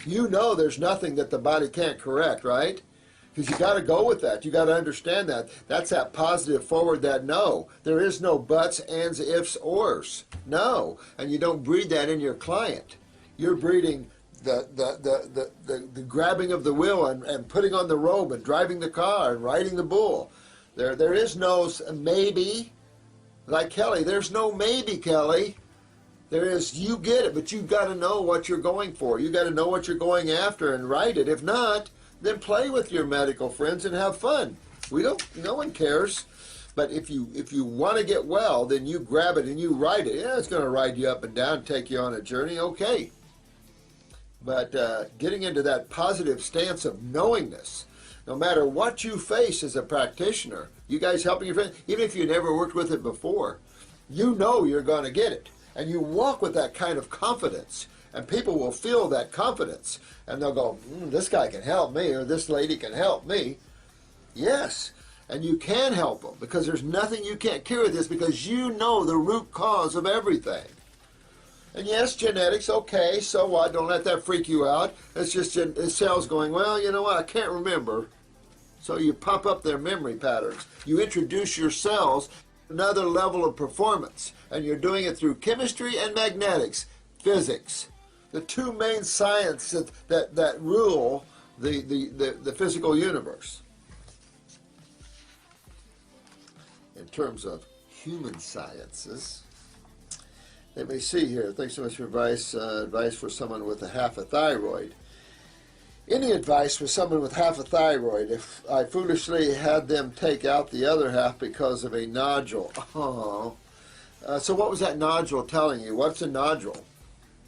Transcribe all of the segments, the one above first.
You know there's nothing that the body can't correct, right? Because you got to go with that. You got to understand that. That's that positive forward, that no. There is no buts, ands, ifs, ors. No. And you don't breed that in your client. You're breeding the grabbing of the wheel and putting on the robe and driving the car and riding the bull. There is no maybe. Like Kelly, there's no maybe, Kelly. There is, you get it, but you've got to know what you're going for. You got to know what you're going after and write it. If not, then play with your medical friends and have fun. No one cares. But if you want to get well, then you grab it and you write it. Yeah, it's going to ride you up and down, take you on a journey, okay. But getting into that positive stance of knowingness, no matter what you face as a practitioner, you guys helping your friends, even if you never worked with it before, you know you're going to get it. And you walk with that kind of confidence, and people will feel that confidence, and they'll go, this guy can help me, or this lady can help me. Yes, and you can help them, because there's nothing you can't cure with this, because you know the root cause of everything. And yes, genetics, okay, so what? Don't let that freak you out. It's just cells going, well, you know what, I can't remember. So you pump up their memory patterns. You introduce your cells to another level of performance, and you're doing it through chemistry and magnetics, physics. The two main sciences that rule the physical universe. In terms of human sciences, let me see here. Thanks so much for advice. Advice for someone with a half a thyroid. Any advice for someone with half a thyroid? If I foolishly had them take out the other half because of a nodule. Oh. So what was that nodule telling you? What's a nodule?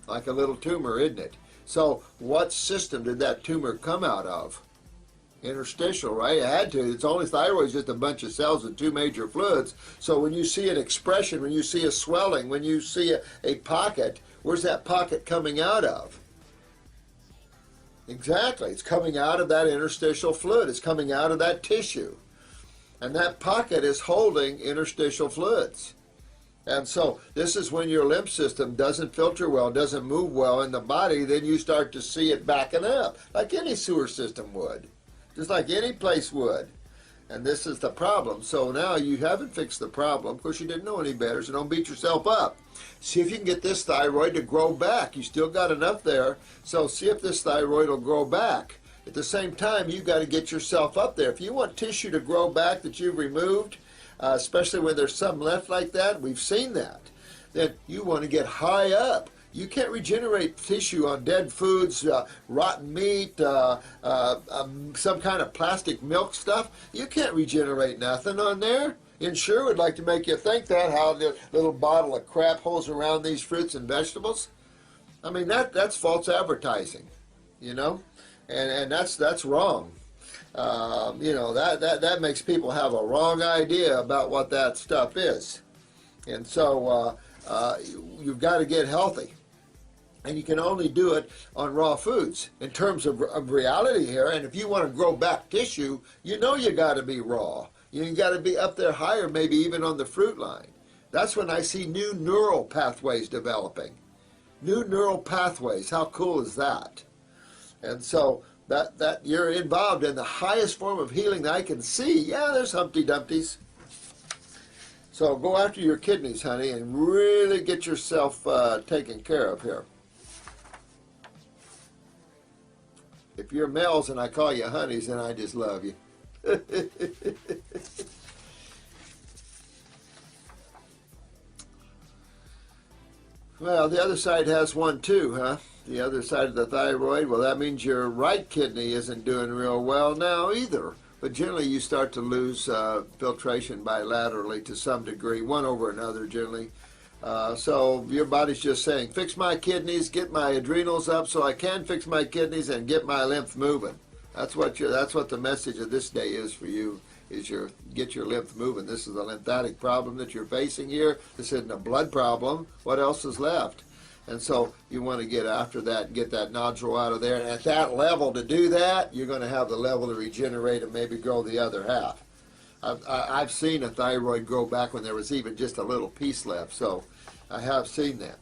Like a little tumor, isn't it? So what system did that tumor come out of? Interstitial, right? It had to. It's only thyroid is just a bunch of cells with two major fluids. So when you see an expression, when you see a swelling, when you see a pocket, where's that pocket coming out of? Exactly. It's coming out of that interstitial fluid. It's coming out of that tissue. And that pocket is holding interstitial fluids. And so this is when your lymph system doesn't filter well, doesn't move well in the body, then you start to see it backing up, like any sewer system would, just like any place would. And this is the problem. So now you haven't fixed the problem. Of course, you didn't know any better, so don't beat yourself up. See if you can get this thyroid to grow back. You still got enough there, so see if this thyroid will grow back. At the same time, you've got to get yourself up there. If you want tissue to grow back that you've removed, especially when there's some left like that, we've seen that, then you want to get high up. You can't regenerate tissue on dead foods, rotten meat, some kind of plastic milk stuff. You can't regenerate nothing on there. Ensure would like to make you think that, how the little bottle of crap holds around these fruits and vegetables. I mean, that's false advertising, you know, and that's wrong. You know, that makes people have a wrong idea about what that stuff is. And so you've got to get healthy. And you can only do it on raw foods in terms of reality here. And if you want to grow back tissue, you know you got to be raw. You got to be up there higher, maybe even on the fruit line. That's when I see new neural pathways developing. New neural pathways. How cool is that? And so that you're involved in the highest form of healing that I can see. Yeah, there's Humpty Dumpties. So go after your kidneys, honey, and really get yourself taken care of here. If you're males and I call you honeys, then I just love you. Well, the other side has one too, huh? The other side of the thyroid, well, that means your right kidney isn't doing real well now either. But generally you start to lose filtration bilaterally to some degree, one over another generally. So your body's just saying, fix my kidneys, get my adrenals up so I can fix my kidneys and get my lymph moving. That's what the message of this day is for you, is get your lymph moving. This is a lymphatic problem that you're facing here. This isn't a blood problem. What else is left? And so you want to get after that and get that nodule out of there. And at that level, to do that, you're going to have the level to regenerate and maybe grow the other half. I've seen a thyroid grow back when there was even just a little piece left, so I have seen that.